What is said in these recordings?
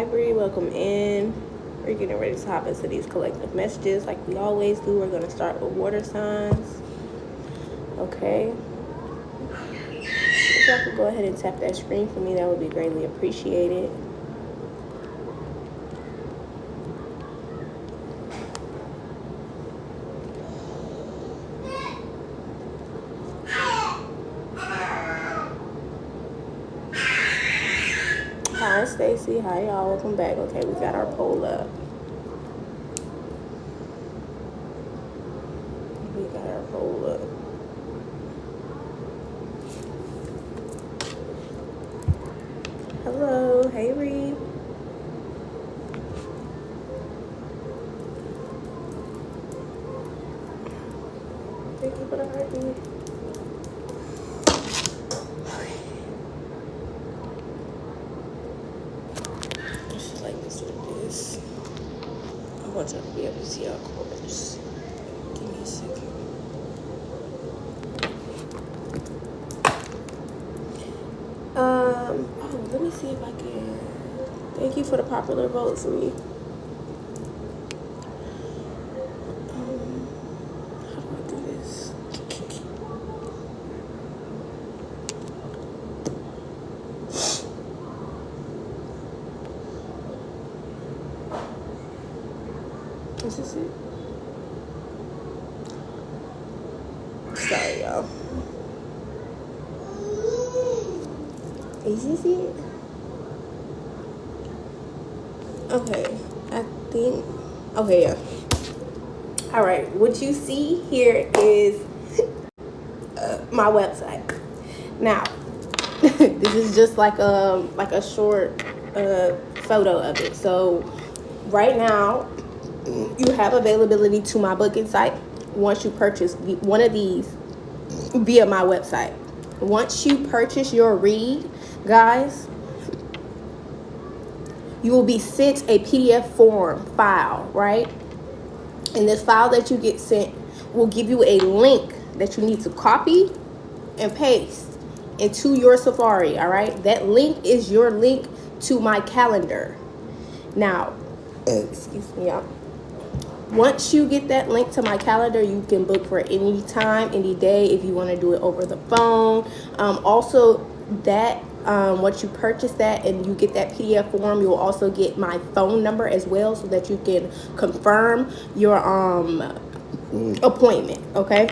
Hi, Bree. Welcome in. We're getting ready to hop into these collective messages like we always do. We're going to start with water signs. Okay. If y'all could go ahead and tap that screen for me, that would be greatly appreciated. Hi, Stacy. Hi, y'all. Welcome back. Okay, we got our poll up. We got our poll up. Hello. Hey, Reed. Thank you for the heartbeat. Just like this with this. I want y'all to be able to see our colors. Give me a second. Oh, let me see if I can. Thank you for the popular votes, Reed. How do I do this? Is this it? Sorry, y'all. Is this it? Okay, I think. Okay, yeah. All right, what you see here is my website. Now, this is just like a short photo of it. So, right now, you have availability to my booking site once you purchase one of these via my website. Once you purchase your read, guys, you will be sent a PDF form file, right? And this file that you get sent will give you a link that you need to copy and paste into your Safari, all right? That link is your link to my calendar. Now, excuse me, y'all. Once you get that link to my calendar, you can book for any time, any day, if you want to do it over the phone. Also, that once you purchase that and you get that PDF form, you'll also get my phone number as well, so that you can confirm your appointment. Okay.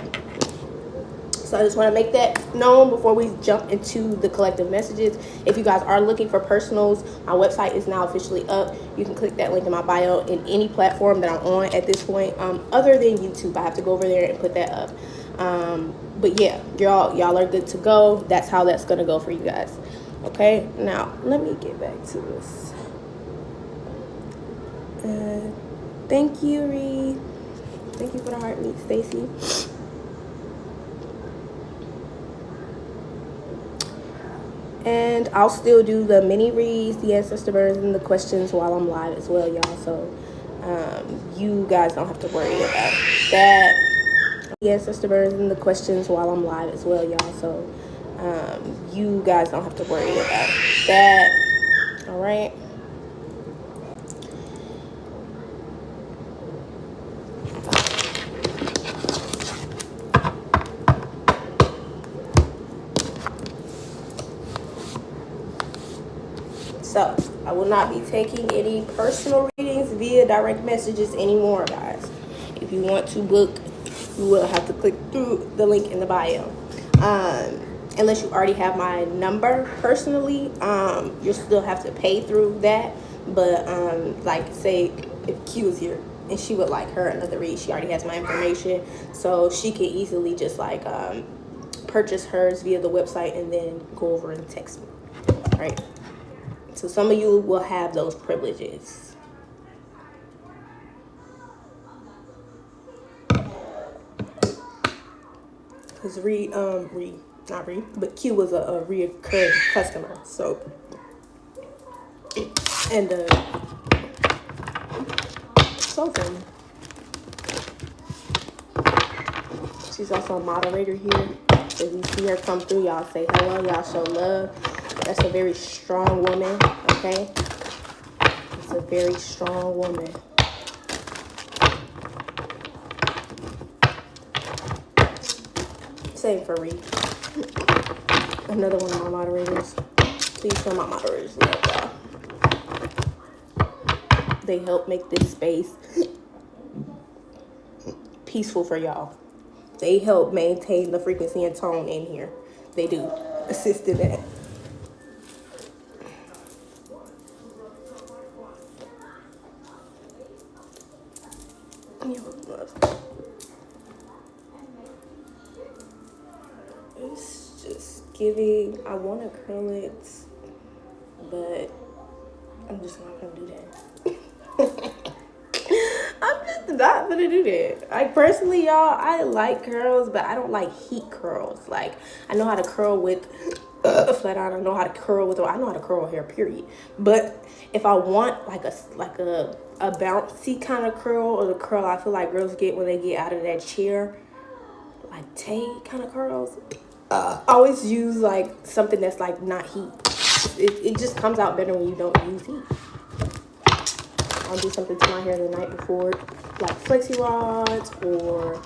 So I just want to make that known before we jump into the collective messages. If you guys are looking for personals, my website is now officially up. You can click that link in my bio in any platform that I'm on at this point, other than YouTube. I have to go over there and put that up. But yeah, y'all are good to go. That's how that's gonna go for you guys. Okay, now let me get back to this. Thank you, Reed. Thank you for the heartbeat, Stacy. And I'll still do the mini reads, the ancestor birds, and the questions while I'm live as well, y'all. So you guys don't have to worry about that. The ancestor birds and the questions while I'm live as well, y'all. So you guys don't have to worry about that. All right. So, I will not be taking any personal readings via direct messages anymore, guys. If you want to book, you will have to click through the link in the bio. Unless you already have my number personally, you'll still have to pay through that. But, like, say, if Q is here and she would like her another read, she already has my information. So, she can easily just, like, purchase hers via the website and then go over and text me, right? So some of you will have those privileges. Because Q was a reoccurring customer. So, and Sophie, she's also a moderator here. If you see her come through, y'all say hello, y'all show love. That's a very strong woman, okay? She's a very strong woman. Same for Reed. Another one of my moderators. Please show my moderators love, y'all. They help make this space peaceful for y'all. They help maintain the frequency and tone in here. They do assist in that. It's just giving. I want to curl it, but I'm just not gonna do that. I'm just not gonna do that. Like, personally, y'all, I like curls, but I don't like heat curls. Like, I know how to curl with a flat iron. I know how to curl with. I know how to curl hair. Period. But if I want like a bouncy kind of curl, or the curl I feel like girls get when they get out of that chair, like Tay kind of curls, I always use like something that's like not heat. It just comes out better when you don't use heat. I'll do something to my hair the night before, like flexi rods, or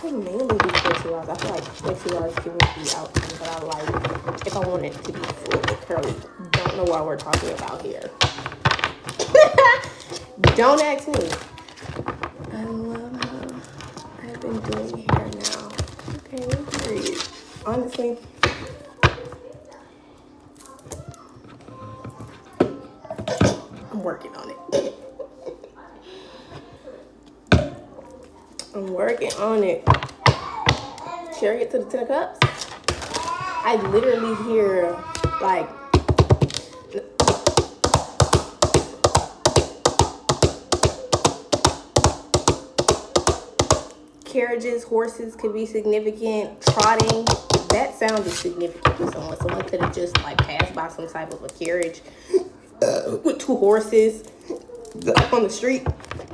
I mainly do flexi rods. I feel like flexi rods give me the outcome that I like if I want it to be full and curly. Don't know why we're talking about here. Don't ask me. I love how I've been doing hair now. Okay, period. Honestly, I'm working on it. I'm working on it. Sharing it to the 10 of Cups. I literally hear like carriages, horses could be significant, trotting. That sound is significant for someone. Someone could have just like passed by some type of a carriage with 2 horses on the street.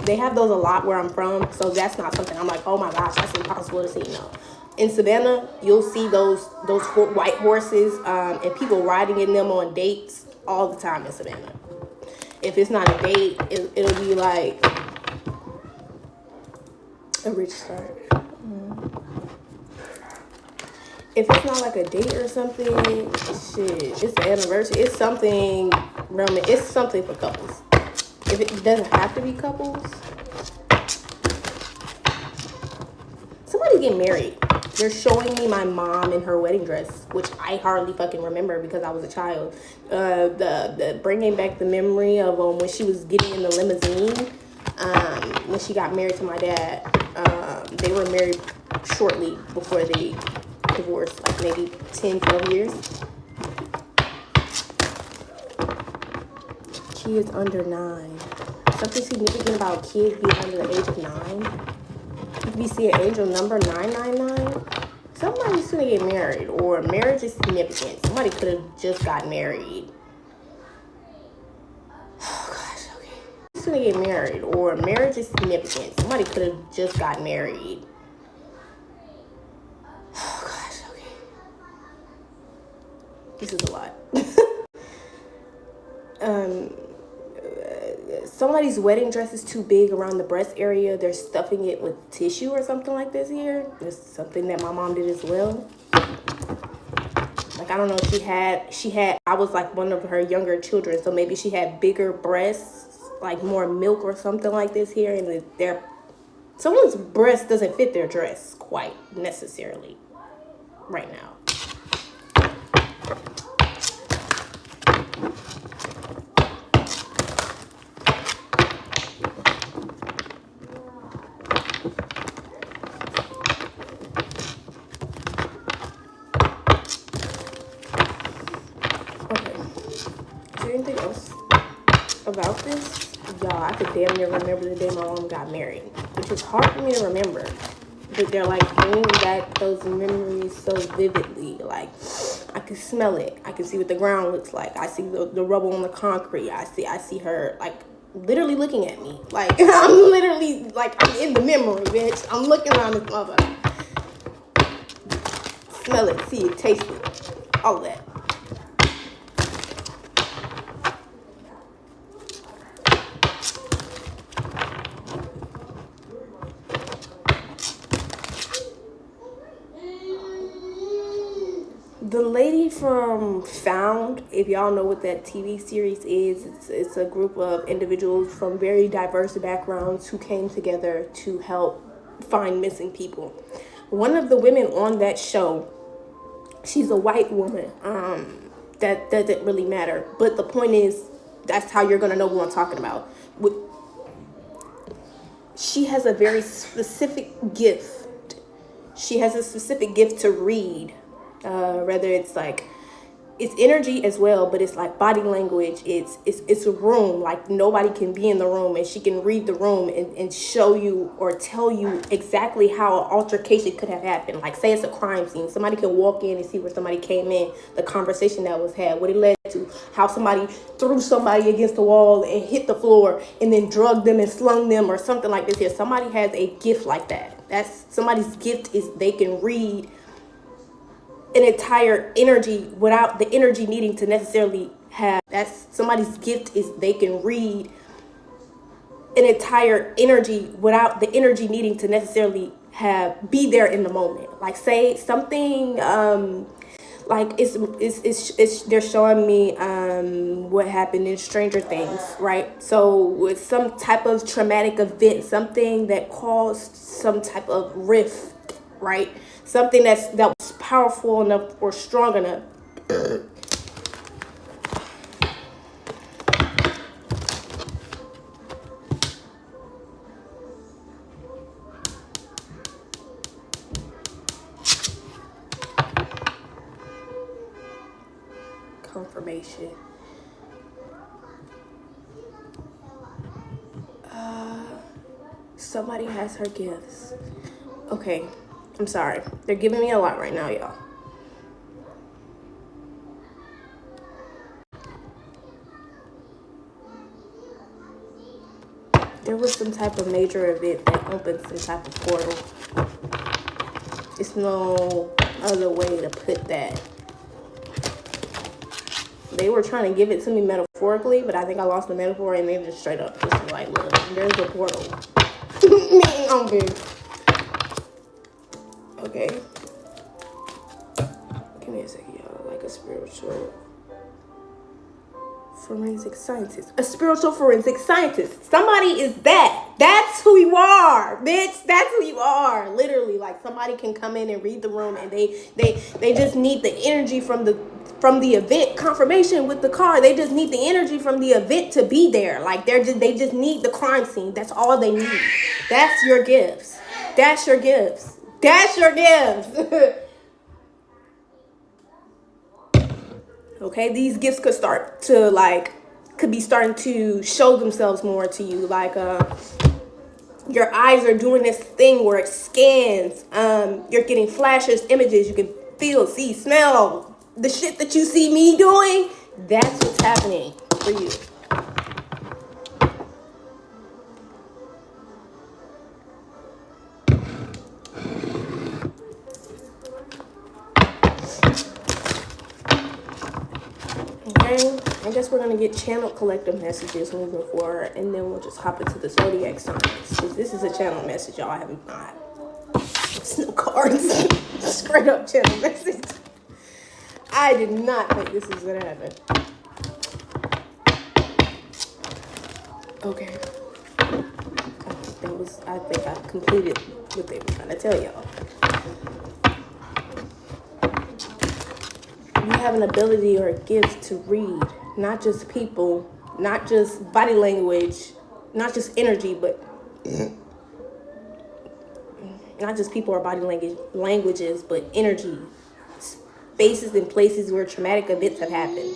They have those a lot where I'm from, so that's not something I'm like, oh my gosh, that's impossible to see. No. In Savannah, you'll see those white horses and people riding in them on dates all the time in Savannah. If it's not a date, it'll be like a rich start. If it's not like a date or something, shit, it's an anniversary. It's something it's something for couples. If it doesn't have to be couples, somebody get married. They're showing me my mom in her wedding dress, which I hardly fucking remember because I was a child. The bringing back the memory of when she was getting in the limousine, when she got married to my dad. They were married shortly before they divorced, like maybe 10, 12 years. Kids under 9. Something significant about kids being under the age of 9. If you see an angel number 999, somebody's gonna get married, or marriage is significant. Somebody could have just got married. Oh gosh, okay. Somebody's gonna get married, or marriage is significant. Somebody could have just got married. Oh gosh, okay. This is a lot. Somebody's wedding dress is too big around the breast area. They're stuffing it with tissue or something like this here. It's something that my mom did as well. Like, I don't know, I was like one of her younger children, so maybe she had bigger breasts, like more milk or something like this here, and someone's breast doesn't fit their dress quite necessarily right now. Anything else about this? Y'all, I could damn near remember the day my mom got married, which is hard for me to remember, but they're like bringing back those memories so vividly. Like, I can smell it. I can see what the ground looks like. I see the rubble on the concrete. I see her like literally looking at me. Like, I'm literally like, I'm in the memory, bitch. I'm looking around this mother. Smell it, see it, taste it, all that. The lady from Found, if y'all know what that TV series is, it's a group of individuals from very diverse backgrounds who came together to help find missing people. One of the women on that show, she's a white woman. That doesn't really matter. But the point is, that's how you're going to know who I'm talking about. She has a very specific gift. She has a specific gift to read. Whether it's like, it's energy as well, but it's like body language. It's a room, like nobody can be in the room, and she can read the room and show you or tell you exactly how an altercation could have happened. Like, say it's a crime scene. Somebody can walk in and see where somebody came in, the conversation that was had, what it led to, how somebody threw somebody against the wall and hit the floor and then drugged them and slung them or something like this here. Somebody has a gift like that. That's somebody's gift, is they can read an entire energy without the energy needing to necessarily have. That's somebody's gift, is they can read an entire energy without the energy needing to necessarily be there in the moment. Like, say something like it's they're showing me what happened in Stranger Things, right? So with some type of traumatic event, something that caused some type of rift, right? Something that was powerful enough or strong enough. Confirmation. Somebody has her gifts. Okay, I'm sorry. They're giving me a lot right now, y'all. There was some type of major event that opened some type of portal. It's no other way to put that. They were trying to give it to me metaphorically, but I think I lost the metaphor, and they just straight up just like, look, there's a portal. I'm big. Okay. Give me a second, y'all. Like a spiritual forensic scientist. A spiritual forensic scientist. Somebody is that. That's who you are, bitch. That's who you are. Literally, like, somebody can come in and read the room, and they just need the energy from the event. Confirmation with the car. They just need the energy from the event to be there. Like, they just need the crime scene. That's all they need. That's your gifts. That's your gifts. That's your gifts. Okay, these gifts could be starting to show themselves more to you. Like, your eyes are doing this thing where it scans. You're getting flashes, images. You can feel, see, smell the shit that you see me doing. That's what's happening for you. Okay, I guess we're gonna get channeled collective messages moving forward, and then we'll just hop into the zodiac signs. Because this is a channel message, y'all. I haven't got. It's no cards. Straight up channel message. I did not think this was gonna happen. Okay. I think I completed what they were trying to tell y'all. You have an ability or a gift to read, not just people, not just body language, not just energy, but not just people or body languages, but energy, spaces and places where traumatic events have happened.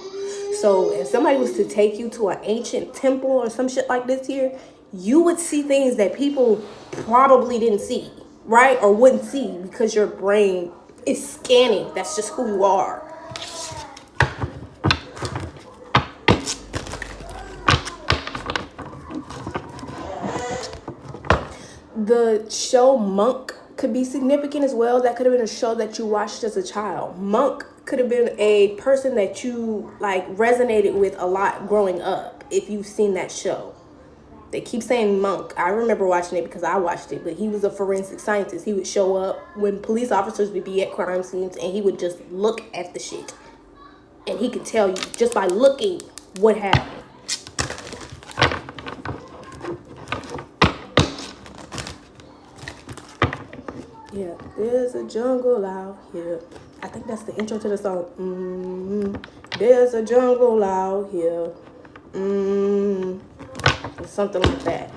So if somebody was to take you to an ancient temple or some shit like this here, you would see things that people probably didn't see, right? Or wouldn't see because your brain is scanning. That's just who you are. The show Monk could be significant as well. That could have been a show that you watched as a child. Monk could have been a person that you like resonated with a lot growing up if you've seen that show. They keep saying monk. I remember watching it because I watched it, but he was a forensic scientist. He would show up when police officers would be at crime scenes, and he would just look at the shit. And he could tell you just by looking what happened. Yeah, there's a jungle out here. I think that's the intro to the song. There's a jungle out here. Something like that.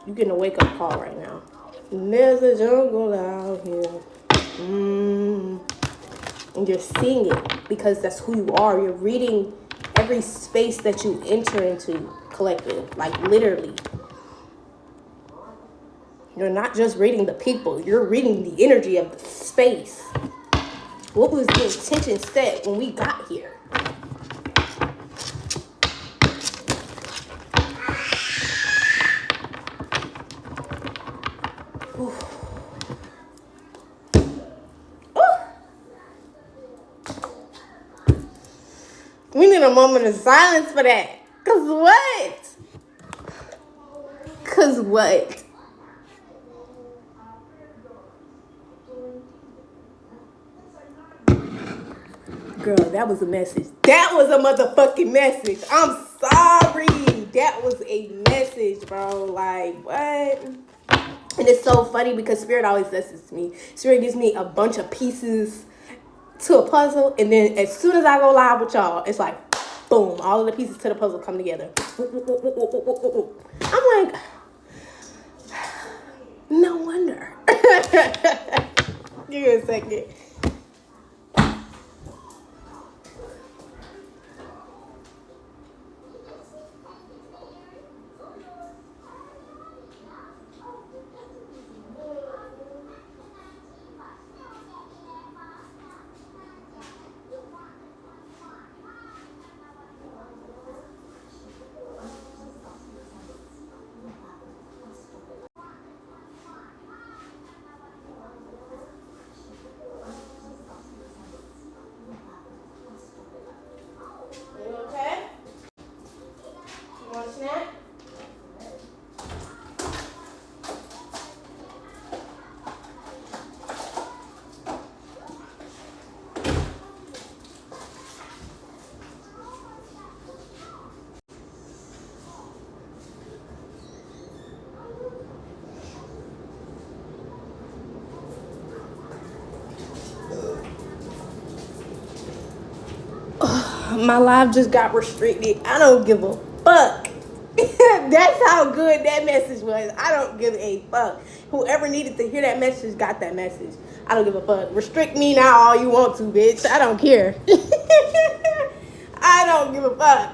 You're getting a wake-up call right now. There's a jungle out here. And you're seeing it because that's who you are. You're reading every space that you enter into, collective, like literally. You're not just reading the people, you're reading the energy of the space. What was the intention set when we got here? We need a moment of silence for that. Cause what? Cause what? Girl, that was a message. That was a motherfucking message. I'm sorry. That was a message, bro. Like, what? And it's so funny because Spirit always does this to me. Spirit gives me a bunch of pieces to a puzzle, and then as soon as I go live with y'all, it's like, boom, all of the pieces to the puzzle come together. I'm like, no wonder. Give me a second. My live just got restricted. I don't give a fuck. That's how good that message was. I don't give a fuck. Whoever needed to hear that message got that message. I don't give a fuck. Restrict me now all you want to, bitch. I don't care. I don't give a fuck.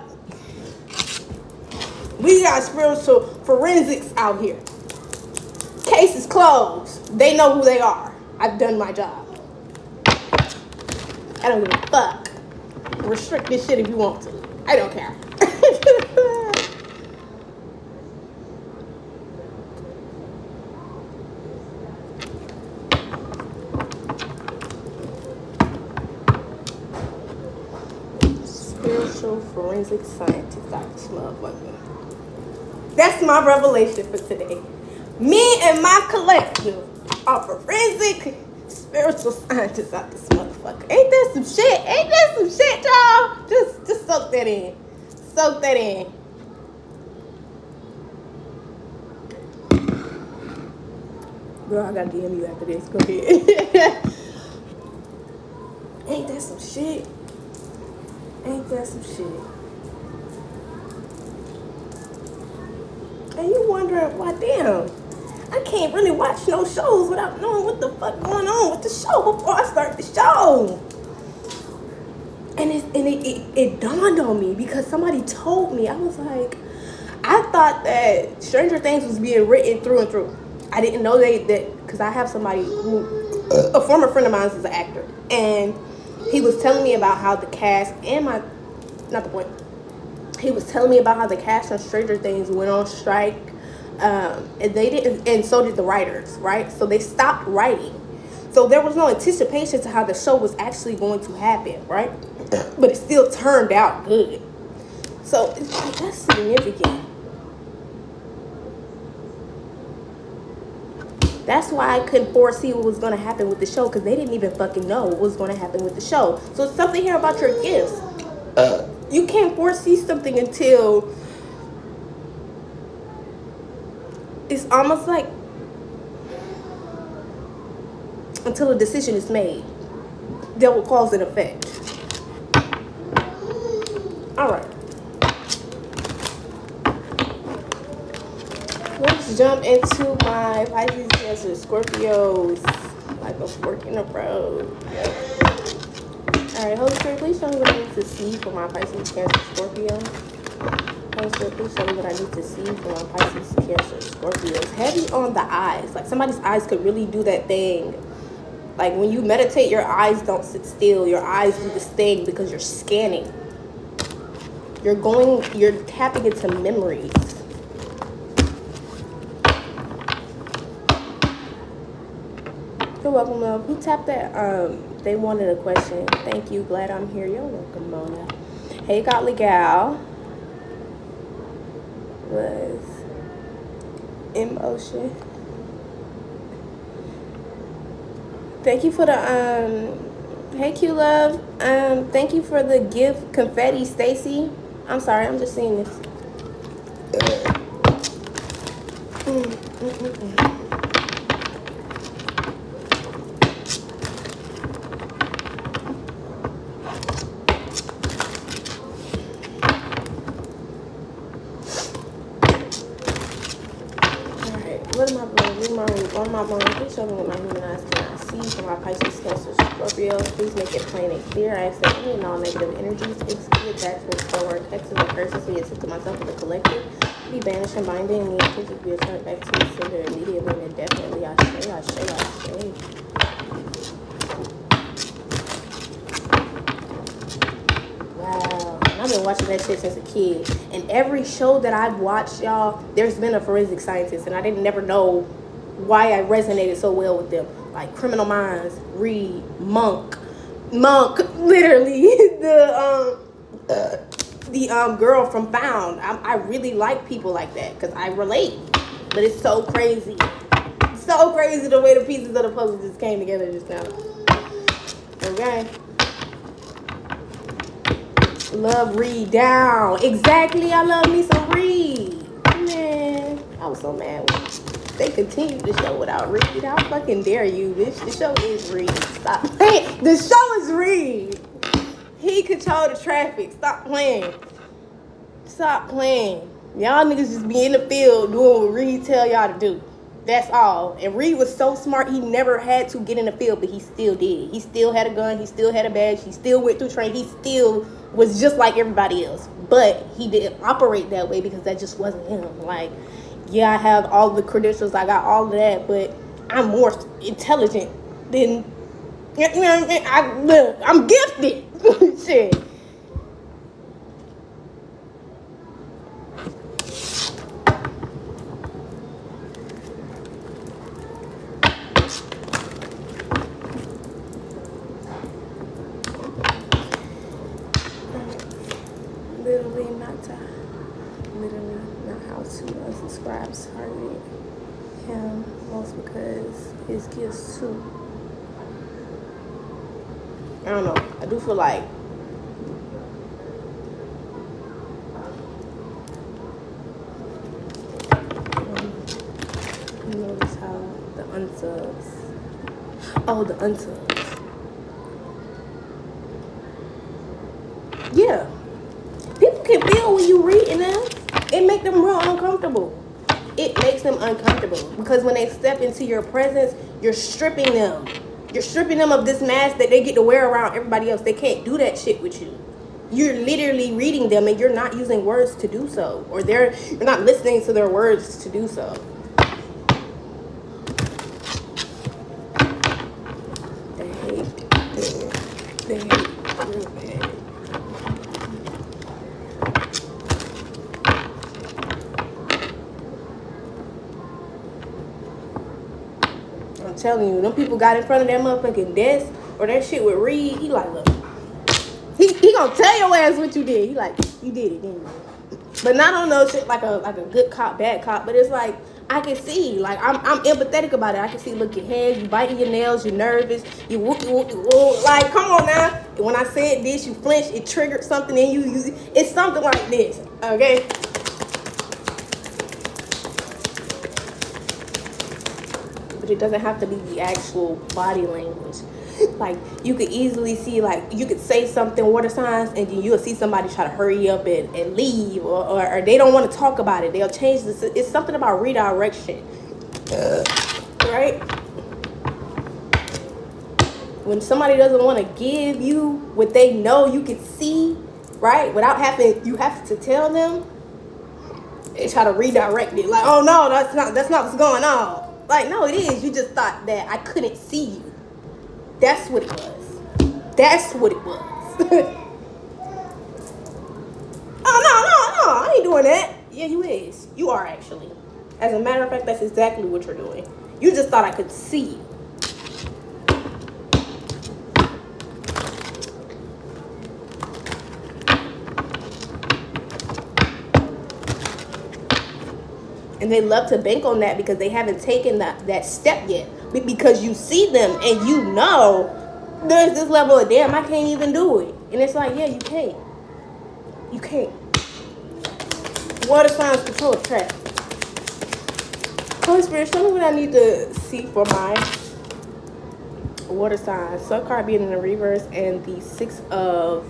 We got spiritual forensics out here. Case is closed. They know who they are. I've done my job. I don't give a fuck. Restrict this shit if you want to. I don't care. Spiritual forensic scientist out this motherfucker. That's my revelation for today. Me and my collective are forensic spiritual scientists out this motherfucker. Ain't that some shit? Ain't that some shit, y'all? Just soak that in. Soak that in. Girl, I gotta DM you after this. Go ahead. Ain't that some shit? Ain't that some shit? And you wondering, why damn, I can't really watch no shows without knowing what the fuck going on with the show before I start the show. And it dawned on me because somebody told me. I was like, I thought that Stranger Things was being written through and through. I didn't know that because I have somebody who, a former friend of mine is an actor, and he was telling me about how the cast and he was telling me about how the cast on Stranger Things went on strike, and they didn't, and so did the writers, right? So they stopped writing. So there was no anticipation to how the show was actually going to happen, right? But it still turned out good. So it's like, that's significant. That's why I couldn't foresee what was going to happen with the show, because they didn't even fucking know what was going to happen with the show. So it's something here about your gifts. You can't foresee something until it's almost like until a decision is made that will cause an effect. All right. Let's jump into my Pisces, Cancer, Scorpios. Like a fork in the road. Yep. All right, Holy Spirit, please show me what I need to see for my Pisces, Cancer, Scorpio. Holy Spirit, please show me what I need to see for my Pisces, Cancer, Scorpios. Heavy on the eyes. Like somebody's eyes could really do that thing. Like when you meditate, your eyes don't sit still. Your eyes do this thing because you're scanning. You're tapping into memories. You're welcome, love. Who tapped that? They wanted a question. Thank you. Glad I'm here. You're welcome, Mona. Hey, Godly Gal. Was emotion. Thank you for the hey Q love. Thank you for the gift confetti, Stacy. I'm sorry, I'm just seeing this. What am I blowing? Please show me what my human eyes cannot see for my Pisces, Cancer, Scorpio. Please make it plain and clear. I accept any and all negative energies, execute attachments, forward, hexes, and curses, be assisted myself with the collective, be banished and binding, and the intentions be returned back to the sender immediately and indefinitely. I say. Wow. And I've been watching that shit since a kid. And every show that I've watched, y'all, there's been a forensic scientist, and I didn't never know why I resonated so well with them. Like Criminal Minds, Reed, Monk, literally the girl from Found. I really like people like that because I relate. But it's so crazy. It's so crazy the way the pieces of the puzzle just came together just now. Okay. Love Reed down. Exactly. I love me some Reed. Man, I was so mad when they continued the show without Reed. How fucking dare you, bitch? The show is Reed. Stop playing. The show is Reed. He controlled the traffic. Stop playing. Stop playing. Y'all niggas just be in the field doing what Reed tell y'all to do. That's all. And Reed was so smart, he never had to get in the field, but he still did. He still had a gun. He still had a badge. He still went through training. He still was just like everybody else. But he didn't operate that way because that just wasn't him. Like, yeah, I have all the credentials. I got all of that, but I'm more intelligent than, you know what I mean? I'm gifted. Shit. Literally not how to unsubscribe target him most because his gifts too. I don't know. I do feel like notice how the unsubs. Oh, the unsubs. Yeah. People can feel when you reading them. It makes them real uncomfortable. It makes them uncomfortable because when they step into your presence, you're stripping them. You're stripping them of this mask that they get to wear around everybody else. They can't do that shit with you. You're literally reading them and you're not using words to do so. Or you're not listening to their words to do so. They hate real bad. I'm telling you, them people got in front of that motherfucking desk or that shit with Reed. He like, look, he gonna tell your ass what you did. He like, You did it, didn't you? But not on no shit like a good cop, bad cop. But it's like, I can see, like, I'm empathetic about it. I can see, look, your hands, you biting your nails, you're nervous, you whoop, like, come on now. When I said this, you flinched, it triggered something in you. It's something like this, okay? But it doesn't have to be the actual body language. Like, you could easily see, like, you could say something, water signs, and then you'll see somebody try to hurry up and leave, or they don't want to talk about it. They'll change this. It's something about redirection, right? When somebody doesn't want to give you what they know you can see, right, without you have to tell them, they try to redirect it. Like, oh no, that's not what's going on. Like, no, it is. You just thought that I couldn't see you. That's what it was. That's what it was. Oh, no, I ain't doing that. Yeah, you is. You are, actually. As a matter of fact, that's exactly what you're doing. You just thought I could see you. And they love to bank on that because they haven't taken that step yet. Because you see them and you know there's this level of, damn, I can't even do it. And it's like, yeah, you can't. You can't. Water signs control traffic. Holy Spirit, show me what I need to see for my water signs. Sun card being in the reverse and the 6 of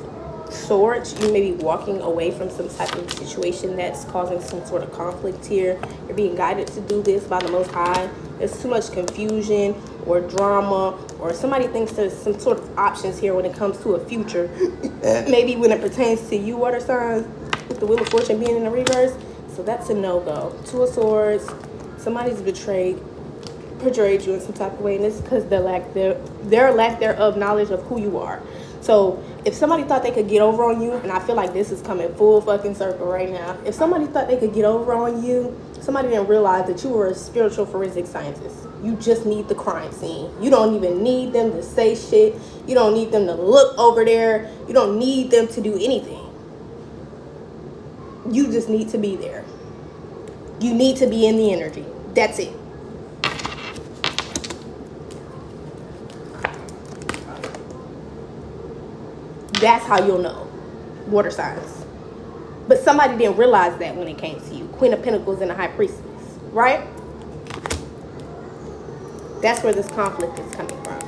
Swords. You may be walking away from some type of situation that's causing some sort of conflict here. You're being guided to do this by the Most High. There's too much confusion or drama, or somebody thinks there's some sort of options here when it comes to a future. Maybe when it pertains to you, water signs, with the Wheel of Fortune being in the reverse. So that's a no-go. 2 of Swords. Somebody's betrayed you in some type of way, and it's because their lack thereof knowledge of who you are. So if somebody thought they could get over on you, and I feel like this is coming full fucking circle right now. If somebody thought they could get over on you, somebody didn't realize that you were a spiritual forensic scientist. You just need the crime scene. You don't even need them to say shit. You don't need them to look over there. You don't need them to do anything. You just need to be there. You need to be in the energy. That's it. That's how you'll know. Water signs. But somebody didn't realize that when it came to you. Queen of Pentacles and the High Priestess. Right? That's where this conflict is coming from.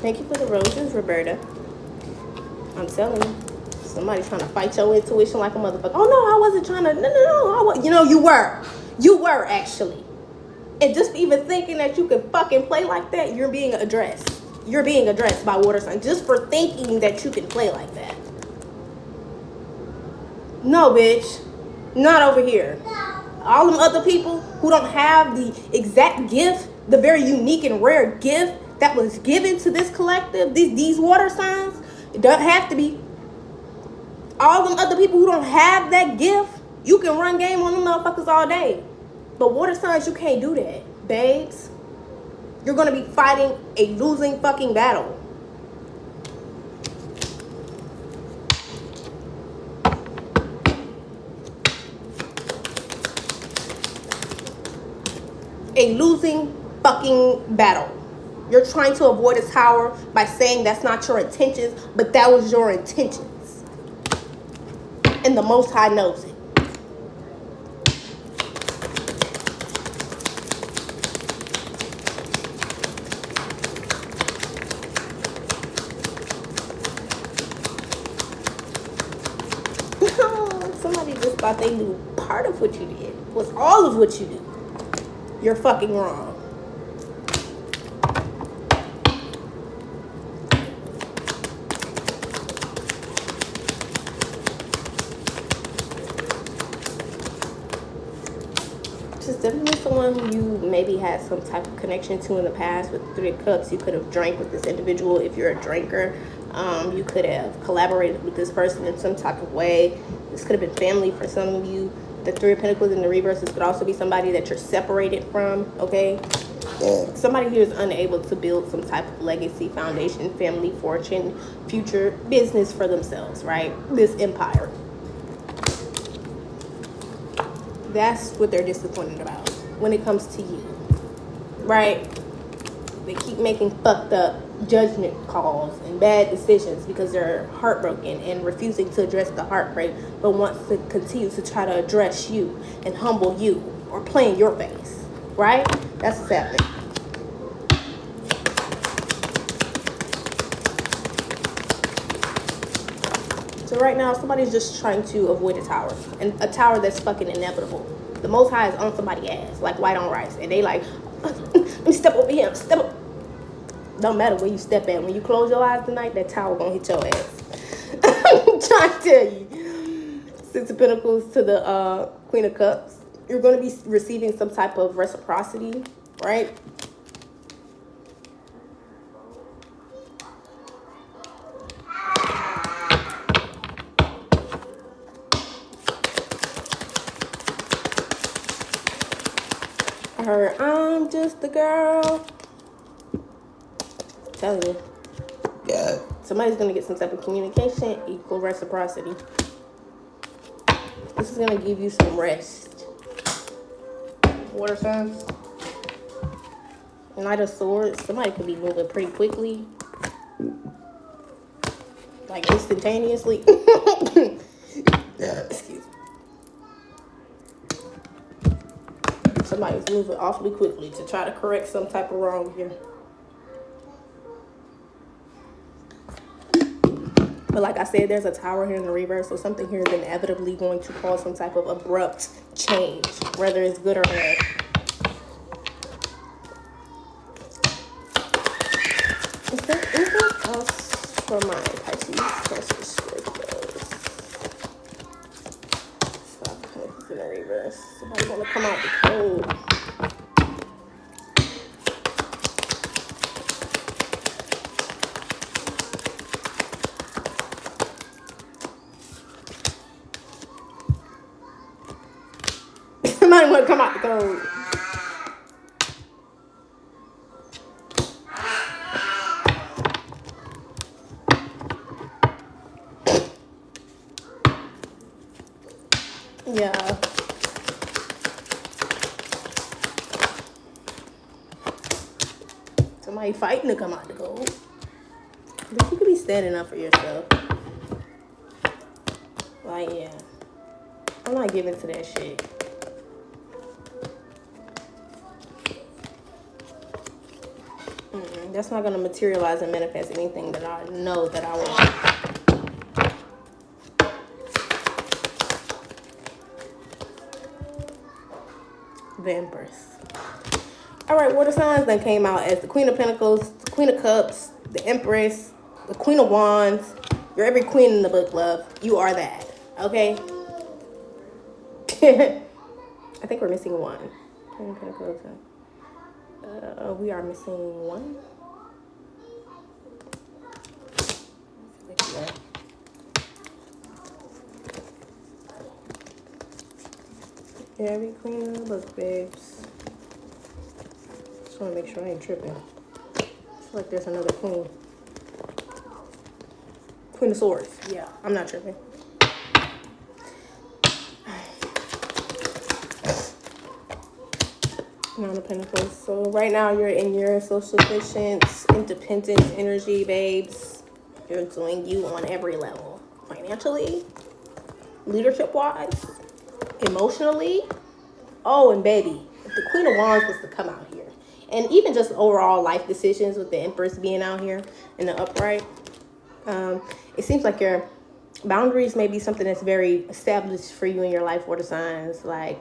Thank you for the roses, Roberta. I'm telling you. Somebody trying to fight your intuition like a motherfucker. Oh, no, I wasn't trying to. No. You know, you were. You were, actually. And just even thinking that you could fucking play like that, you're being addressed. You're being addressed by water signs just for thinking that you can play like that. No, bitch. Not over here. All them other people who don't have the exact gift, the very unique and rare gift that was given to this collective, these water signs, it doesn't have to be. All them other people who don't have that gift, you can run game on them motherfuckers all day. But water signs, you can't do that, babes. You're going to be fighting a losing fucking battle. A losing fucking battle. You're trying to avoid a tower by saying that's not your intentions, but that was your intentions. And the Most High knows it. Somebody just thought they knew part of what you did was all of what you do. You're fucking wrong. Just definitely someone who you maybe had some type of connection to in the past. With 3 of Cups, you could have drank with this individual if you're a drinker. You could have collaborated with this person in some type of way. This could have been family for some of you. The Three of Pentacles in the reverse. This could also be somebody that you're separated from, okay? Somebody here is unable to build some type of legacy, foundation, family, fortune, future business for themselves, right? This empire. That's what they're disappointed about when it comes to you, right? They keep making fucked up judgment calls and bad decisions because they're heartbroken and refusing to address the heartbreak, but wants to continue to try to address you and humble you or play in your face, right? That's what's happening. So right now, somebody's just trying to avoid a tower, and a tower that's fucking inevitable. The Most High is on somebody's ass, like white on rice, and they like, let me step over here, step up. Don't matter where you step at. When you close your eyes tonight, that tower gonna hit your ass. I'm trying to tell you. Six of Pentacles to the Queen of Cups. You're gonna be receiving some type of reciprocity, right? I heard, I'm just a girl. Telling you. Yeah. Somebody's gonna get some type of communication, equal reciprocity. This is gonna give you some rest. Water signs. Knight of Swords. Somebody could be moving pretty quickly. Like instantaneously. Yeah. Excuse me. Somebody's moving awfully quickly to try to correct some type of wrong here. But like I said, there's a tower here in the reverse, so something here is inevitably going to cause some type of abrupt change, whether it's good or bad. Is there anything else for my Pisces, Cancer, Scorpios? Stop in the reverse. Somebody want to come out the cold. Somebody want to come out the cold. Yeah. Somebody fighting to come out the cold. But you could be standing up for yourself. Like, yeah. I'm not giving to that shit. That's not going to materialize and manifest anything that I know that I want. The Empress. All right, water signs then came out as the Queen of Pentacles, the Queen of Cups, the Empress, the Queen of Wands. You're every queen in the book, love. You are that. Okay? I think we're missing one. Queen of Pentacles. We are missing one. Yeah, every queen in the book, babes. Just want to make sure I ain't tripping. I feel like there's another queen. Queen of Swords. Yeah, I'm not tripping. Nine of Pentacles. So right now you're in your self-sufficient, independent energy, babes. You're doing you on every level. Financially, leadership-wise, emotionally. Oh, and baby, if the Queen of Wands was to come out here, and even just overall life decisions with the Empress being out here in the upright, it seems like your boundaries may be something that's very established for you in your life, water signs. Like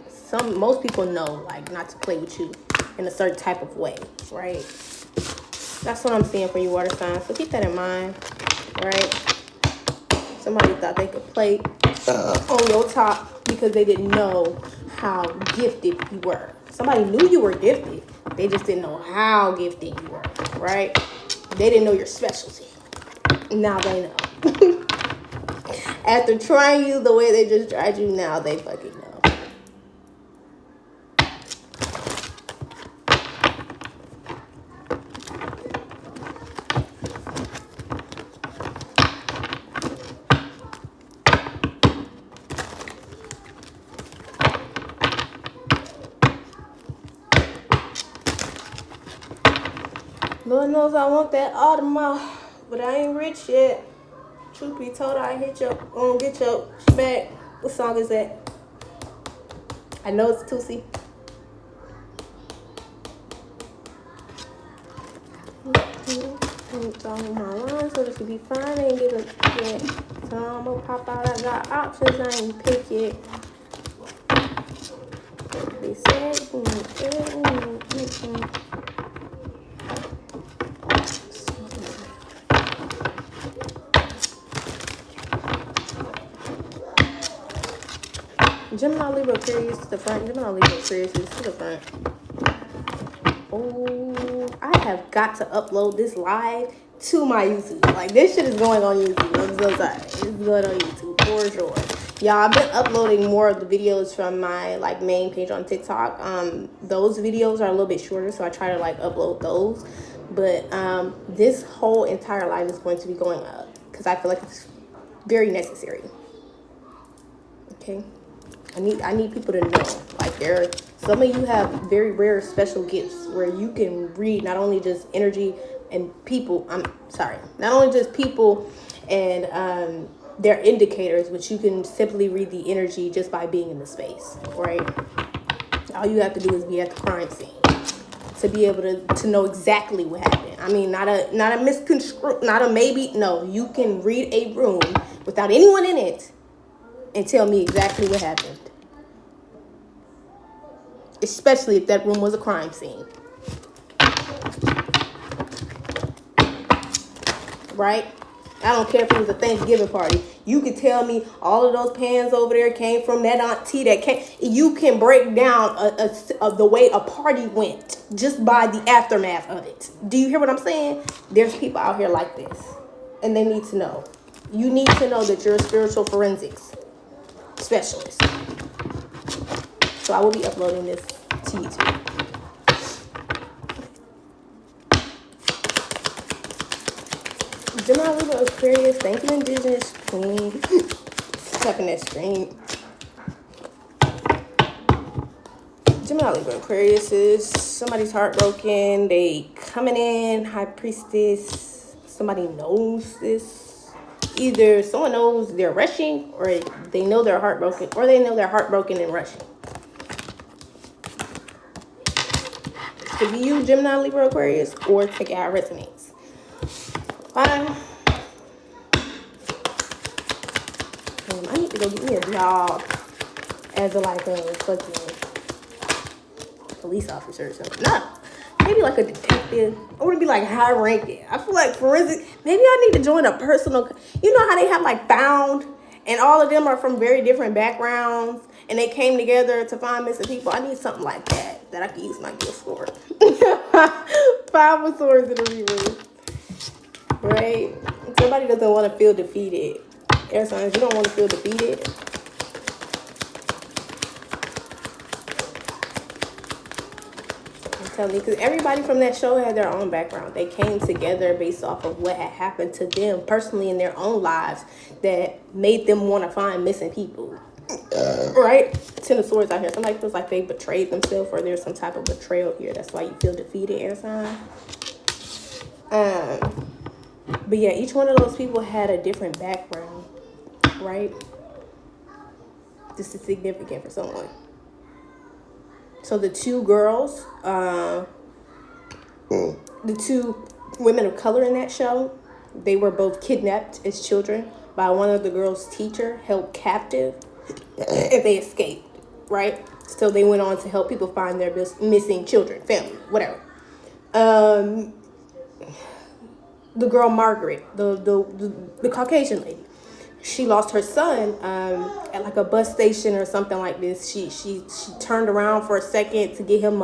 most people know, like, not to play with you in a certain type of way, right? That's what I'm seeing for you, water signs. So keep that in mind, right? Somebody thought they could play on your top because they didn't know how gifted you were. Somebody knew you were gifted. They just didn't know how gifted you were, right? They didn't know your specialty. Now they know. After trying you the way they just tried you, now they fucking know. knows I want that Audemars, but I ain't rich yet. Truth be told, I hit your get your back. What song is that? I know it's Tootsie. On my line so this could be fine. I ain't get a yet. So I'm gonna pop out. I got options. I ain't pick yet. They said, Gemini, Libra, Aquarius to the front. Gemini, Libra, Aquarius to the front. Oh, I have got to upload this live to my YouTube. Like, this shit is going on YouTube. I'm so sorry. It's going on YouTube for sure. Y'all, I've been uploading more of the videos from my like main page on TikTok. Those videos are a little bit shorter, so I try to like upload those. But this whole entire live is going to be going up because I feel like it's very necessary. Okay, I need people to know. Like, some of you have very rare special gifts where you can read not only just energy and people. Not only just people and their indicators, but you can simply read the energy just by being in the space, right? All you have to do is be at the crime scene to be able to know exactly what happened. I mean, not a misconstrue, not a maybe. No, you can read a room without anyone in it and tell me exactly what happened. Especially if that room was a crime scene. Right? I don't care if it was a Thanksgiving party. You can tell me all of those pans over there came from that auntie that came. You can break down the way a party went just by the aftermath of it. Do you hear what I'm saying? There's people out here like this. And they need to know. You need to know that you're a spiritual forensics specialist. So I will be uploading this to YouTube. Gemini, Libra, Aquarius. Thank you, Indigenous Queen. Tapping that screen. Gemini, Libra, Aquarius is somebody's heartbroken. They coming in. High Priestess. Somebody knows this. Either someone knows they're rushing, or they know they're heartbroken, or they know they're heartbroken and rushing. To be you, Gemini, Libra, Aquarius, or take it how it resonates. Fine. I need to go get me a job as a fucking police officer or something. No, maybe like a detective. I want to be like high ranking. I feel like forensic. Maybe I need to join a personal. You know how they have like found, and all of them are from very different backgrounds, and they came together to find missing people. I need something like that I can use my gift for. 5 of Swords in the reverse. Right? Somebody doesn't want to feel defeated. Air signs, you don't want to feel defeated. I'm telling you, because everybody from that show had their own background. They came together based off of what had happened to them personally in their own lives that made them want to find missing people. Right? 10 of Swords out here. Somebody feels like they betrayed themselves, or there's some type of betrayal here. That's why you feel defeated, air sign. But yeah, each one of those people had a different background, right? This is significant for someone. So the two girls, the two women of color in that show, they were both kidnapped as children by one of the girls' teacher, held captive, and they escaped, right? So they went on to help people find their missing children, family, whatever. The girl Margaret, the Caucasian lady, she lost her son at like a bus station or something like this. She turned around for a second to get him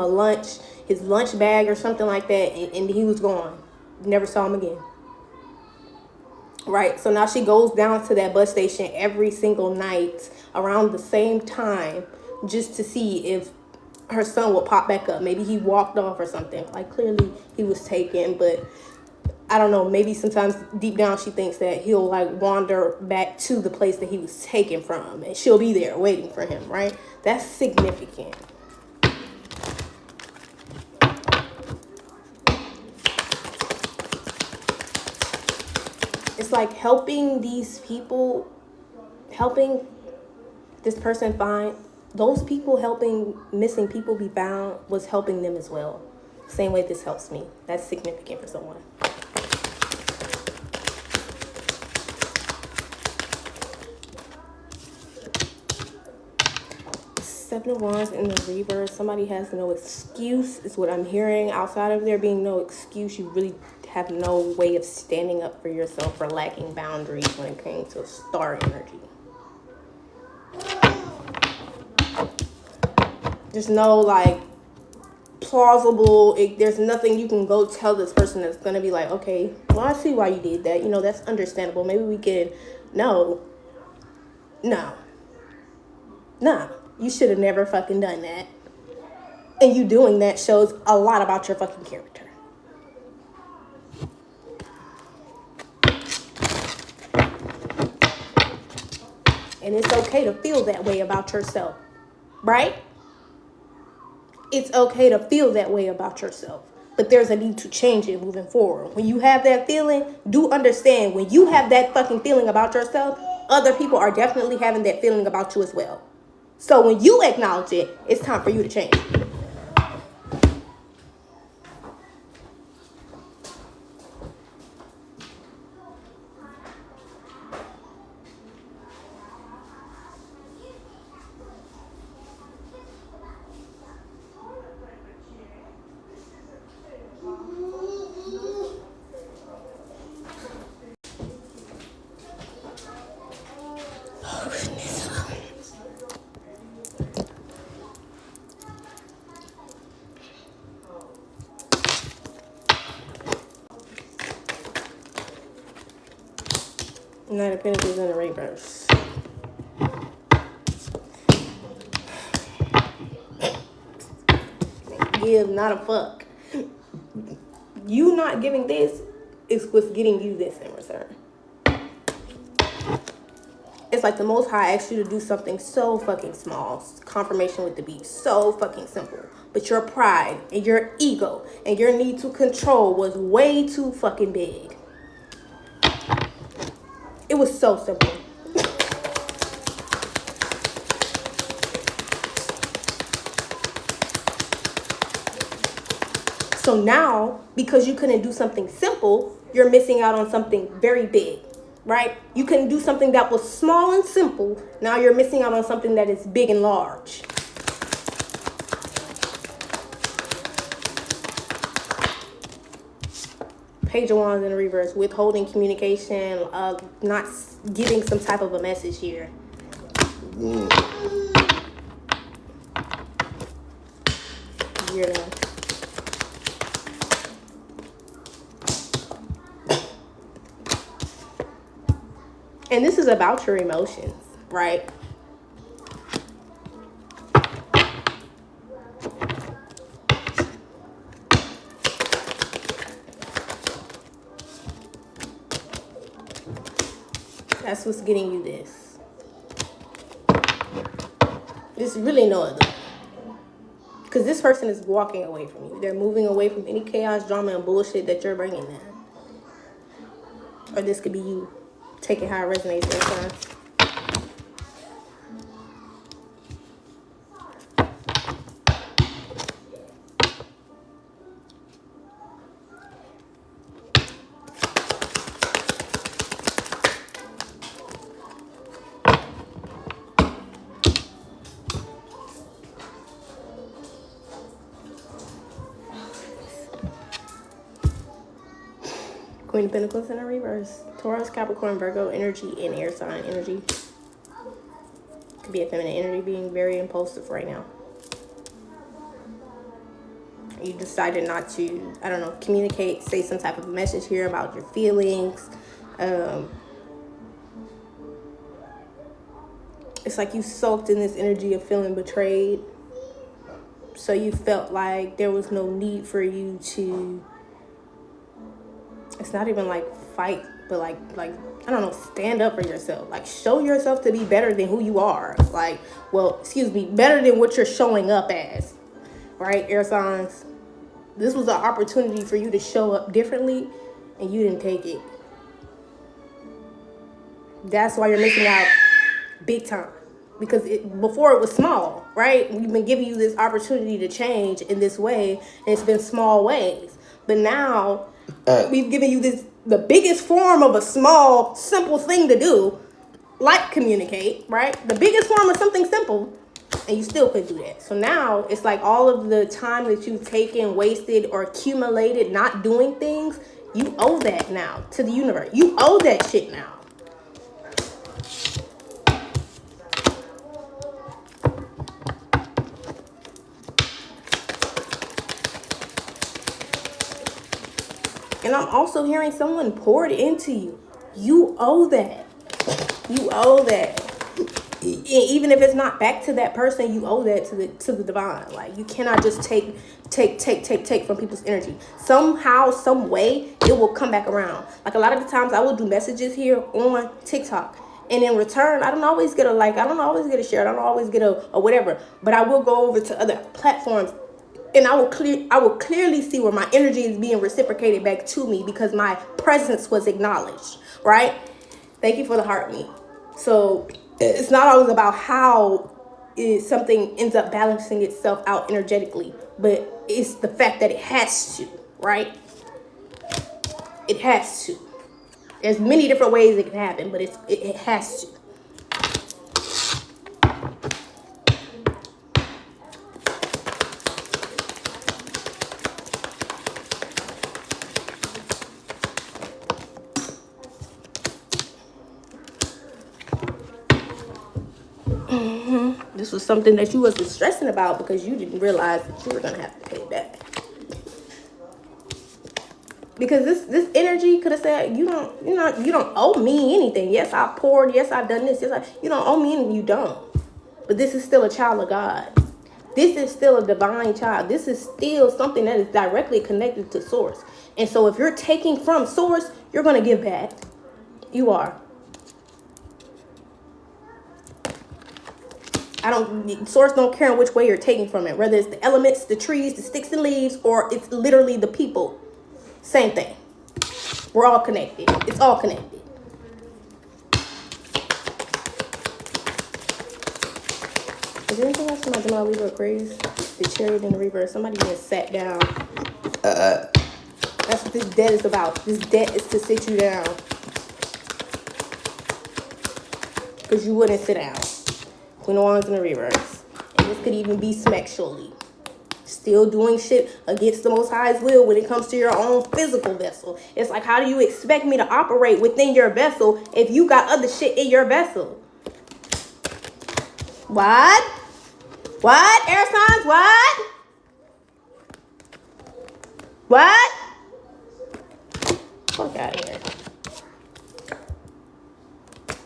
his lunch bag or something like that, and he was gone. Never saw him again. Right, so now she goes down to that bus station every single night around the same time just to see if her son will pop back up. Maybe he walked off or something. Like, clearly he was taken, but I don't know, maybe sometimes deep down she thinks that he'll like wander back to the place that he was taken from, and she'll be there waiting for him, right? That's significant. It's like helping these people, helping this person find, those people helping missing people be found was helping them as well. Same way this helps me. That's significant for someone. Seven of Wands in the reverse. Somebody has no excuse is what I'm hearing. Outside of there being no excuse, you really have no way of standing up for yourself for lacking boundaries when it came to star energy. There's no like plausible, there's nothing you can go tell this person that's going to be like, okay, well, I see why you did that. You know, that's understandable. Maybe we can, no. You should have never fucking done that. And you doing that shows a lot about your fucking character. And it's okay to feel that way about yourself, right? It's okay to feel that way about yourself. But there's a need to change it moving forward. When you have that feeling, do understand when you have that fucking feeling about yourself, other people are definitely having that feeling about you as well. So when you acknowledge it, it's time for you to change. Nine of Pentacles in the reverse. Give not a fuck. You not giving this is what's getting you this in return. It's like the Most High asked you to do something so fucking small. Confirmation with the beast. So fucking simple. But your pride and your ego and your need to control was way too fucking big. It was so simple. So now, because you couldn't do something simple, you're missing out on something very big, right? You couldn't do something that was small and simple. Now you're missing out on something that is big and large. Page of Wands in the reverse. Withholding communication, not giving some type of a message here. You're done. And this is about your emotions, right? That's what's getting you this. There's really no other. Because this person is walking away from you. They're moving away from any chaos, drama, and bullshit that you're bringing them. Or this could be you. Take it how it resonates every time. Queen of Pentacles in a reverse. Taurus, Capricorn, Virgo energy, and air sign energy. Could be a feminine energy being very impulsive right now. You decided not to, I don't know, communicate, say some type of message here about your feelings. It's like you soaked in this energy of feeling betrayed. So you felt like there was no need for you to, it's not even like fight, but like I don't know, stand up for yourself. Like show yourself to be better than who you are. Like, well, excuse me, better than what you're showing up as. Right, air signs? This was an opportunity for you to show up differently, and you didn't take it. That's why you're missing out big time. Because before it was small, right? We've been giving you this opportunity to change in this way, and it's been small ways. But now we've given you the biggest form of a small, simple thing to do, like communicate, right? The biggest form of something simple, and you still couldn't do that. So now it's like all of the time that you've taken, wasted, or accumulated not doing things, you owe that now to the universe. You owe that shit now. And I'm also hearing someone poured into you. You owe that. You owe that. Even if it's not back to that person, you owe that to the divine. Like, you cannot just take from people's energy. Somehow, some way, it will come back around. Like, a lot of the times I will do messages here on TikTok, and in return, I don't always get a like, I don't always get a share, I don't always get a whatever, but I will go over to other platforms, and I will clearly see where my energy is being reciprocated back to me because my presence was acknowledged, right? Thank you for the heart me. So it's not always about how something ends up balancing itself out energetically, but it's the fact that it has to, right? It has to. There's many different ways it can happen, but it has to. This was something that you wasn't stressing about because you didn't realize that you were gonna have to pay back. Because this energy could have said, you don't owe me anything. Yes, I poured. Yes, I've done this. Yes, you don't owe me anything. You don't. But this is still a child of God. This is still a divine child. This is still something that is directly connected to source. And so if you're taking from source, you're gonna give back. You are. Source don't care which way you're taking from it, whether it's the elements, the trees, the sticks and leaves, or it's literally the people. Same thing. We're all connected. It's all connected. Is there anything else in my Gemini, Libra, Aquarius? The Chariot in the reverse. Somebody just sat down. That's what this debt is about. This debt is to sit you down. Because you wouldn't sit down. Queen of Wands in the reverse. And this could even be sexually. Still doing shit against the Most High's will when it comes to your own physical vessel. It's like, how do you expect me to operate within your vessel if you got other shit in your vessel? What? What? Air signs? What? What? Fuck out of here.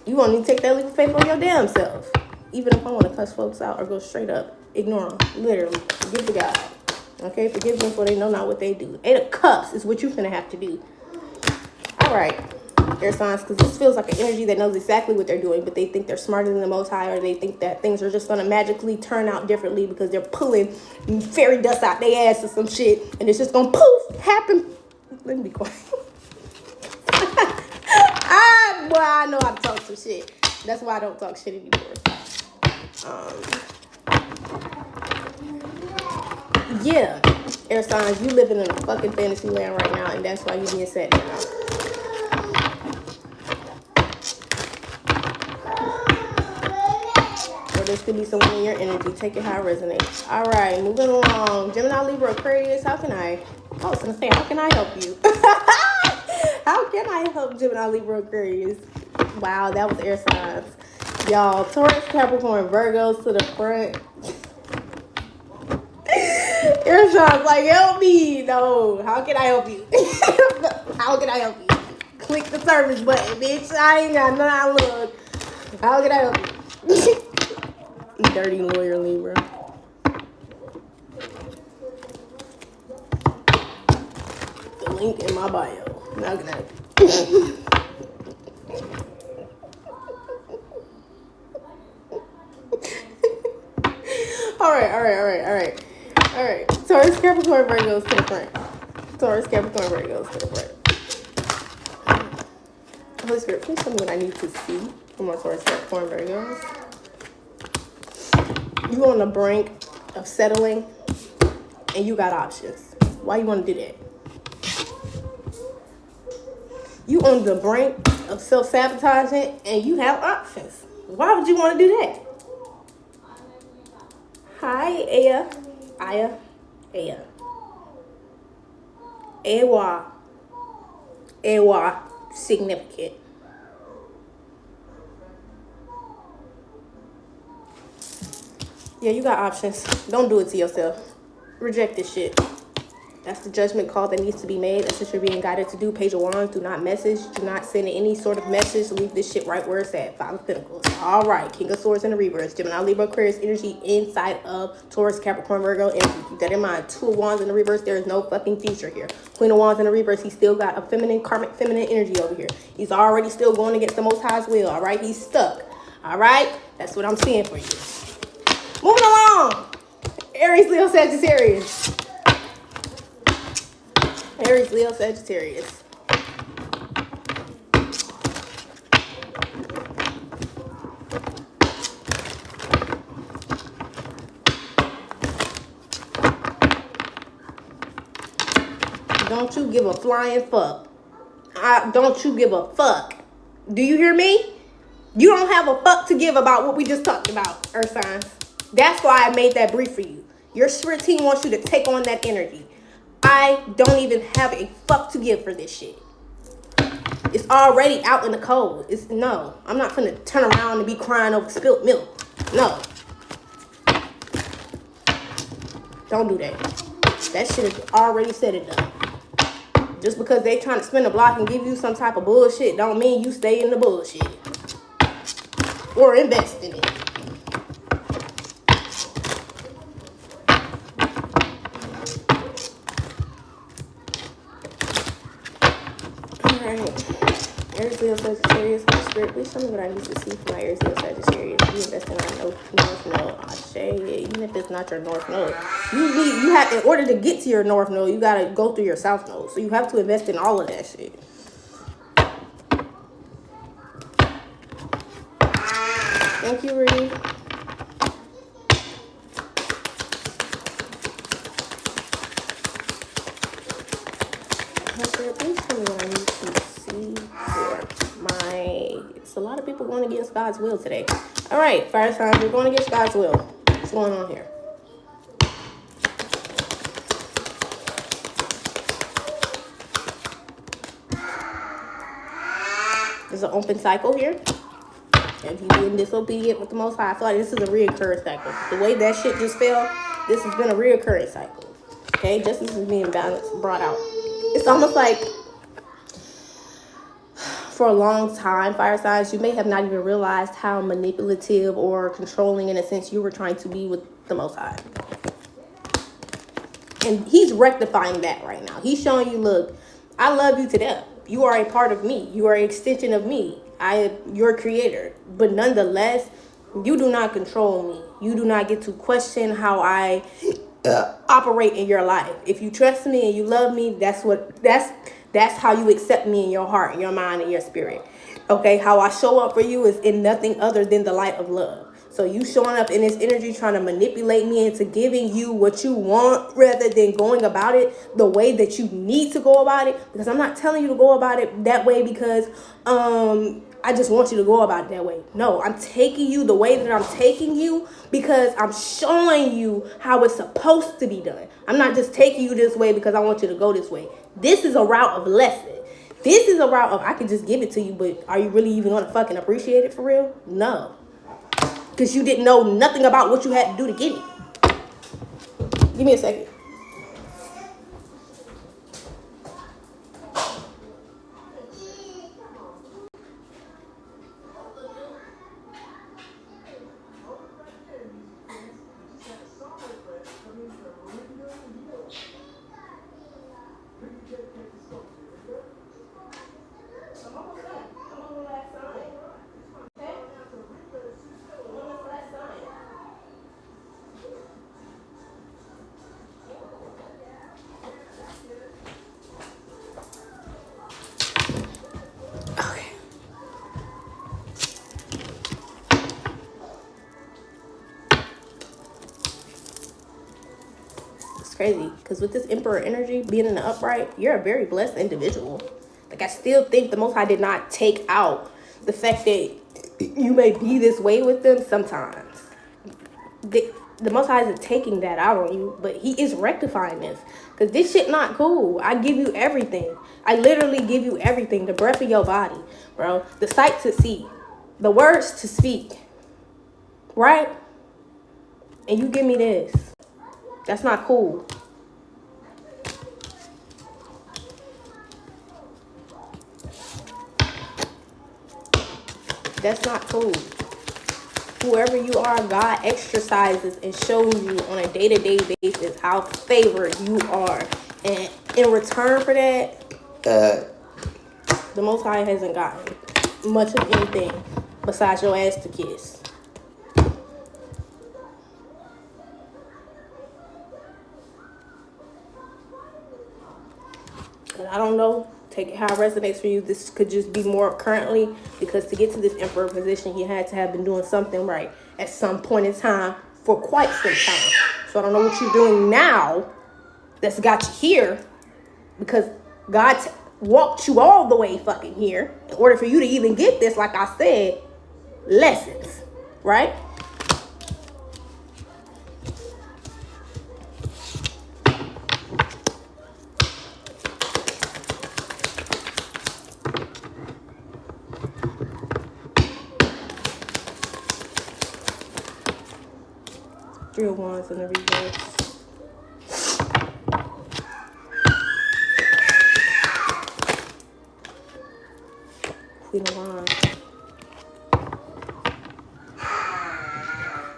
You won't even take that leap of faith on your damn self. Even if I want to cuss folks out or go straight up, ignore them. Literally. Forgive the God. Okay? Forgive them for they know not what they do. 8 of Cups is what you're going to have to do. All right. Air signs, because this feels like an energy that knows exactly what they're doing, but they think they're smarter than the Most High, or they think that things are just going to magically turn out differently because they're pulling fairy dust out their ass or some shit, and it's just going to poof, happen. Let me be quiet. I know how to talk some shit. That's why I don't talk shit anymore. Yeah, air signs, you living in a fucking fantasy land right now, and that's why you being set down. Or there could be someone in your energy. Take it how it resonates. All right, moving along. Gemini, Libra, Aquarius. I was gonna say, how can I help you? How can I help Gemini, Libra, Aquarius? Wow, that was air signs. Y'all, Taurus, Capricorn, Virgos to the front. Air signs, like, help me. No, how can I help you? How can I help you? Click the service button, bitch. I ain't got none. Look. How can I help you? Dirty lawyer, Libra. The link in my bio. How can I help you? All right. Taurus, Capricorn, Virgos to the front. Taurus, Capricorn, Virgos to the front. Holy Spirit, please tell me what I need to see from my Taurus, Capricorn, Virgos. You on the brink of settling, and you got options. Why you want to do that? You on the brink of self-sabotaging, and you have options. Why would you want to do that? Hi, Aya. Ewa, significant. Yeah, you got options. Don't do it to yourself. Reject this shit. That's the judgment call that needs to be made. That's what you're being guided to do. Page of Wands, do not message. Do not send any sort of message. Leave this shit right where it's at. 5 of Pentacles. All right. King of Swords in the reverse. Gemini, Libra, Aquarius energy inside of Taurus, Capricorn, Virgo energy. Keep that in mind. 2 of Wands in the reverse. There is no fucking future here. Queen of Wands in the reverse. He still got a feminine, karmic feminine energy over here. He's already still going against the Most High's will. All right. He's stuck. All right. That's what I'm seeing for you. Moving along. Aries, Leo, Sagittarius. Aries, Leo, Sagittarius. Don't you give a flying fuck. Don't you give a fuck. Do you hear me? You don't have a fuck to give about what we just talked about, Earth signs. That's why I made that brief for you. Your spirit team wants you to take on that energy. I don't even have a fuck to give for this shit. It's already out in the cold. No, I'm not gonna turn around and be crying over spilt milk. No. Don't do that. That shit is already said and done. Just because they trying to spin a block and give you some type of bullshit don't mean you stay in the bullshit. Or invest in it. Aries, Leo, Sagittarius, my spirit, please tell me what I need to see for my Aries, Leo, Sagittarius. You invest in our North Node. Ashe, even if it's not your North Node. You have, in order to get to your North Node, you got to go through your South Node. So you have to invest in all of that shit. Thank you, Reed. My spirit, please tell me what I need to see for my... It's a lot of people going against God's will today. All right, fire signs, we're going against God's will. What's going on here? There's an open cycle here. If you're being disobedient with the Most High, I feel like this is a reoccurring cycle. The way that shit just fell, this has been a reoccurring cycle. Okay, justice is being balanced, brought out. It's almost like for a long time, fire signs, you may have not even realized how manipulative or controlling, in a sense, you were trying to be with the Most High. And he's rectifying that right now. He's showing you, look, I love you to death. You are a part of me. You are an extension of me. I am your creator. But nonetheless, you do not control me. You do not get to question how I operate in your life. If you trust me and you love me, that's how you accept me in your heart, in your mind, and your spirit. Okay, how I show up for you is in nothing other than the light of love. So you showing up in this energy trying to manipulate me into giving you what you want rather than going about it the way that you need to go about it. Because I'm not telling you to go about it that way because I just want you to go about it that way. No, I'm taking you the way that I'm taking you because I'm showing you how it's supposed to be done. I'm not just taking you this way because I want you to go this way. This is a route of lesson. This is a route of I can just give it to you, but are you really even going to fucking appreciate it for real? No. Because you didn't know nothing about what you had to do to get it. Give me a second. crazy. Because with this Emperor energy being in the upright, you're a very blessed individual. Like, I still think the Most High did not take out the fact that you may be this way with them sometimes. The Most High isn't taking that out on you, but he is rectifying this. Because this shit not cool. I give you everything. I literally give you everything. The breath of your body, bro. The sight to see. The words to speak. Right? And you give me this. That's not cool. That's not cool. Whoever you are, God exercises and shows you on a day-to-day basis how favored you are. And in return for that, the Most High hasn't gotten much of anything besides your ass to kiss. And I don't know. Take it how it resonates for you. This could just be more currently, because to get to this Emperor position, you had to have been doing something right at some point in time for quite some time. So I don't know what you're doing now that's got you here, because God walked you all the way fucking here in order for you to even get this, like I said, lessons, right? Three of Wands in the reverse. Queen of Wands.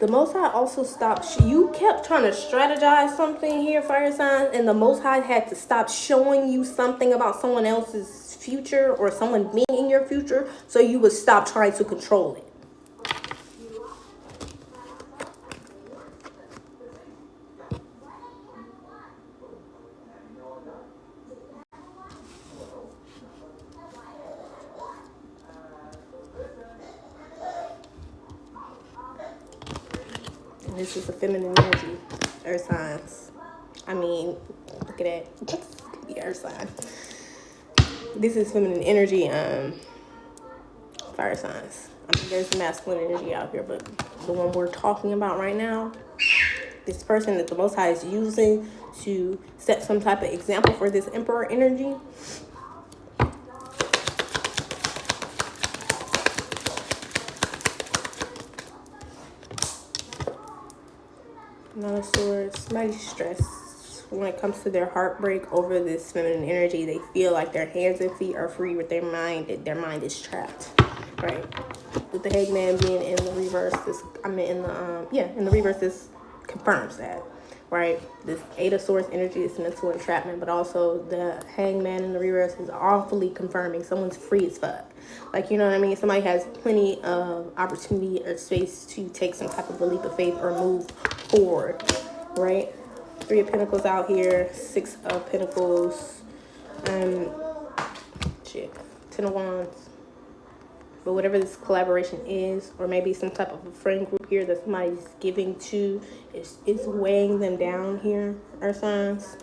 The Most High also stopped. You kept trying to strategize something here, fire signs, and the Most High had to stop showing you something about someone else's future or someone being in your future, so you would stop trying to control it. This is a feminine energy, earth signs. I mean, look at that. The earth sign. This is feminine energy, fire signs. I mean, there's masculine energy out here, but the one we're talking about right now, this person that the Most High is using to set some type of example for this Emperor energy, Nine of Swords. Somebody's stressed when it comes to their heartbreak over this feminine energy. They feel like their hands and feet are free, with their mind is trapped, right? With the Hangman being in the reverse, in the reverse, this confirms that, right? This Eight of Swords energy is mental entrapment, but also the Hangman in the reverse is awfully confirming someone's free as fuck. Like, you know what I mean? Somebody has plenty of opportunity or space to take some type of a leap of faith or move forward, right? Three of Pentacles out here, Six of Pentacles, Ten of Wands. But whatever this collaboration is, or maybe some type of a friend group here that somebody's giving to, is weighing them down here, earth signs,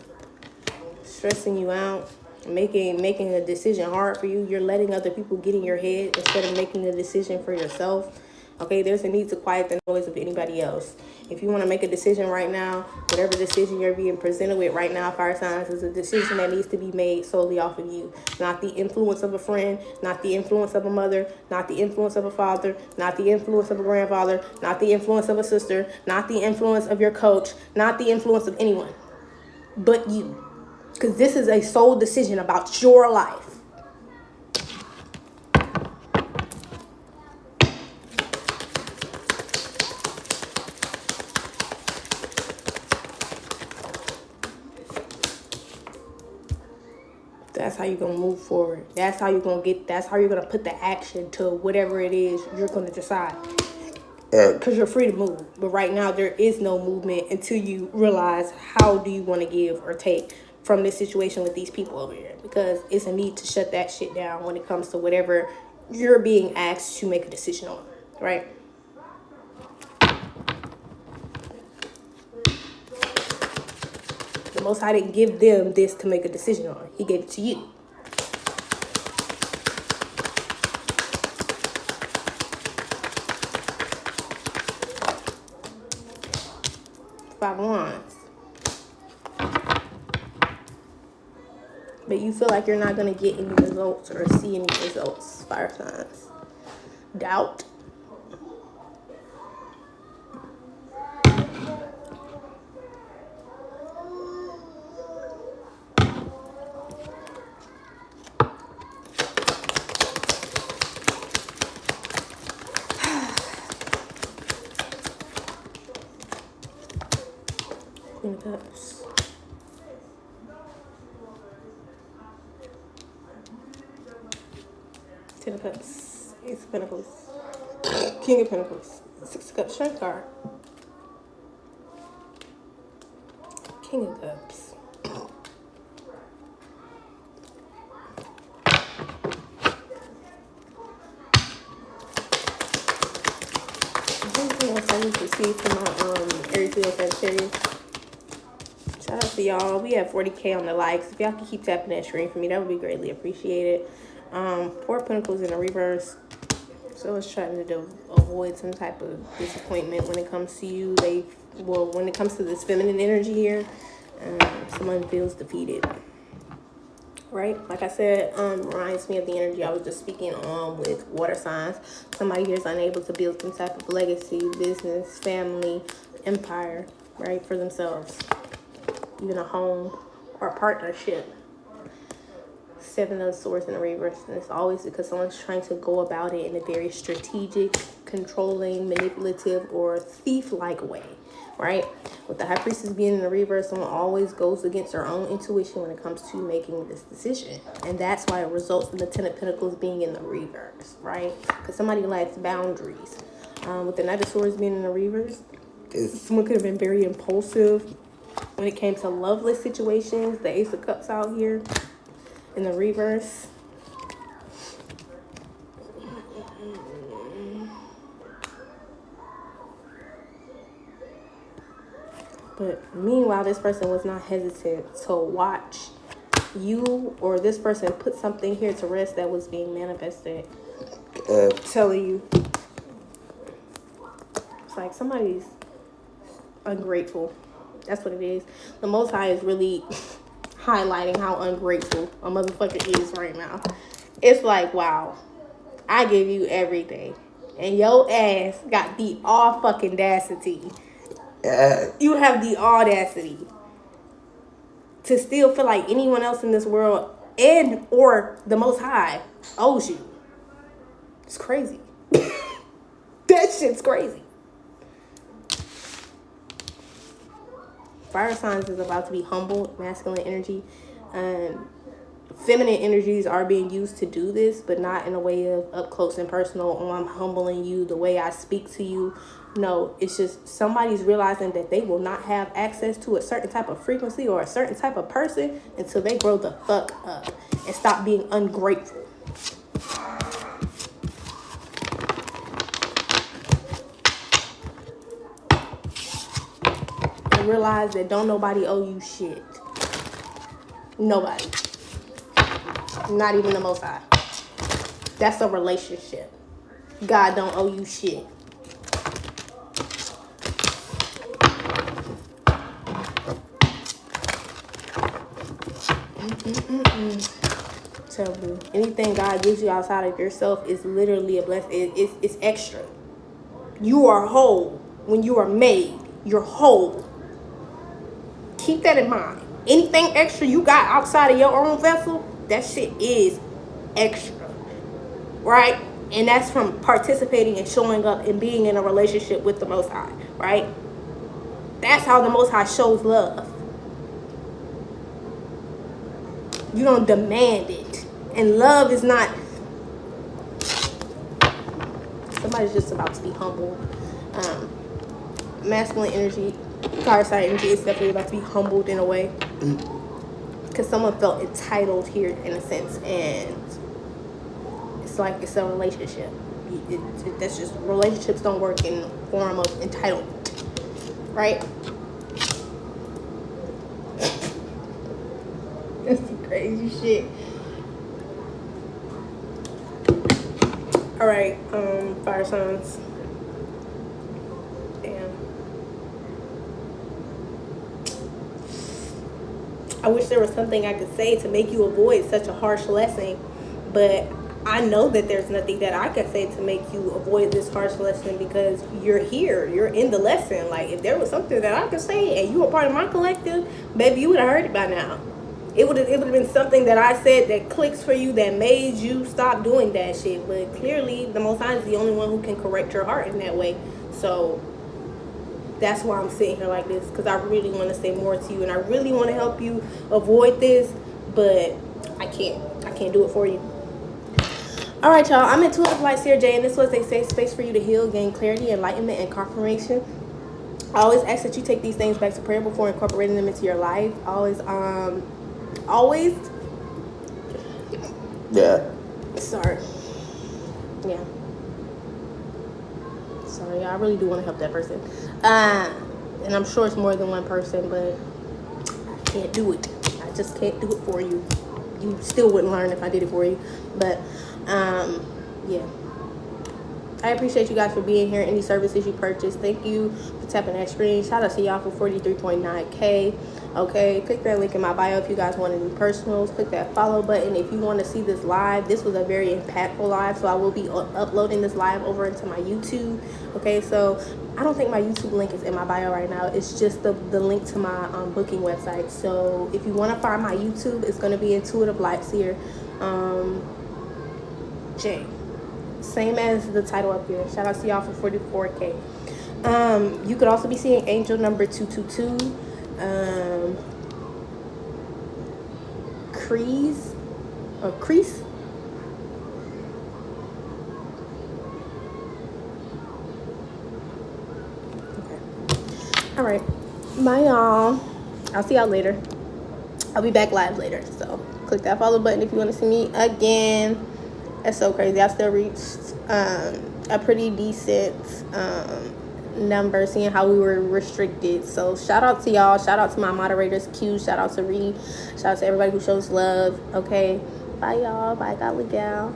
stressing you out, making a decision hard for you. You're letting other people get in your head instead of making a decision for yourself. Okay, there's a need to quiet the noise of anybody else. If you want to make a decision right now, whatever decision you're being presented with right now, fire signs, is a decision that needs to be made solely off of you. Not the influence of a friend, not the influence of a mother, not the influence of a father, not the influence of a grandfather, not the influence of a sister, not the influence of your coach, not the influence of anyone but you. Because this is a sole decision about your life. That's how you're going to move forward. That's how you're going to put the action to whatever it is you're going to decide. Because you're free to move. But right now, there is no movement until you realize how do you want to give or take from this situation with these people over here. Because it's a need to shut that shit down when it comes to whatever you're being asked to make a decision on. Right? The Most High didn't give them this to make a decision on. He gave it to you. Five of Wands. But you feel like you're not going to get any results or see any results, fire signs. Doubt. Queen of Cups. Ten of Cups. Ace of Pentacles. King of Pentacles. Six of Cups. Strength card. King of Cups. Anything else I need to see for my Aries, Leo, Sagittarius? Shout out to y'all. We have 40K on the likes. If y'all can keep tapping that screen for me, that would be greatly appreciated. Four of Pentacles in the reverse. So it's trying to avoid some type of disappointment when it comes to you. When it comes to this feminine energy here, someone feels defeated. Right? Like I said, reminds me of the energy I was just speaking on with water signs. Somebody here is unable to build some type of legacy, business, family, empire, right, for themselves. Even a home or a partnership. Seven of Swords in the reverse, and it's always because someone's trying to go about it in a very strategic, controlling, manipulative, or thief-like way, right? With the High Priestess being in the reverse, someone always goes against their own intuition when it comes to making this decision, and that's why it results in the Ten of Pentacles being in the reverse, right? Because somebody lacks boundaries. With the Knight of Swords being in the reverse, someone could have been very impulsive when it came to loveless situations. The Ace of Cups out here in the reverse. But meanwhile, this person was not hesitant to watch you or this person put something here to rest that was being manifested. Telling you. It's like somebody's ungrateful. That's what it is. The Most High is really highlighting how ungrateful a motherfucker is right now. It's like, wow, I give you everything, and your ass got the audacity. You have the audacity to still feel like anyone else in this world and or the Most High owes you. It's crazy. That shit's crazy. Fire signs is about to be humbled, masculine energy. Feminine energies are being used to do this, but not in a way of up close and personal. Oh, I'm humbling you the way I speak to you. No, it's just somebody's realizing that they will not have access to a certain type of frequency or a certain type of person until they grow the fuck up and stop being ungrateful. Realize that don't nobody owe you shit. Nobody. Not even the Most High. That's a relationship. God don't owe you shit. Tell you, anything God gives you outside of yourself is literally a blessing. It's extra. You are whole when you are made. You're whole. Keep that in mind. Anything extra you got outside of your own vessel, that shit is extra, right? And that's from participating and showing up and being in a relationship with the Most High, right? That's how the Most High shows love. You don't demand it. And love is not... Somebody's just about to be humbled. Masculine energy, fire sign energy is definitely about to be humbled in a way. Because someone felt entitled here in a sense. And it's like it's a relationship. That's just... Relationships don't work in the form of entitlement. Right? crazy shit. All right, fire signs. Damn. I wish there was something I could say to make you avoid such a harsh lesson, but I know that there's nothing that I could say to make you avoid this harsh lesson, because you're here, you're in the lesson. Like, if there was something that I could say and you were part of my collective, baby, you would have heard it by now. It would have been something that I said that clicks for you, that made you stop doing that shit. But clearly, the Most High is the only one who can correct your heart in that way. So that's why I'm sitting here like this, because I really want to say more to you, and I really want to help you avoid this, but I can't do it for you. All right, y'all, I'm Intuitive of Light Seer J, and this was a safe space for you to heal, gain clarity, enlightenment, and confirmation. I always ask that you take these things back to prayer before incorporating them into your life. Always, yeah. Sorry, I really do want to help that person. And I'm sure it's more than one person, but I can't do it. I just can't do it for you. You still wouldn't learn if I did it for you. But, yeah. I appreciate you guys for being here. Any services you purchased, thank you for tapping that screen. Shout out to y'all for 43.9K. Okay, click that link in my bio if you guys want any personals. Click that follow button if you want to see this live. This was a very impactful live, so I will be uploading this live over into my YouTube. Okay, so I don't think my YouTube link is in my bio right now. It's just the link to my booking website. So if you want to find my YouTube, it's going to be Intuitive Light Seer J. Same as the title up here. Shout out to y'all for 44K. You could also be seeing angel number 222. Crease. Okay. All right. Bye, y'all. I'll see y'all later. I'll be back live later. So click that follow button if you want to see me again. That's so crazy. I still reached a pretty decent number, seeing how we were restricted. So shout out to y'all. Shout out to my moderators, Q. Shout out to Reed. Shout out to everybody who shows love. Okay. Bye, y'all. Bye, Godly Gal.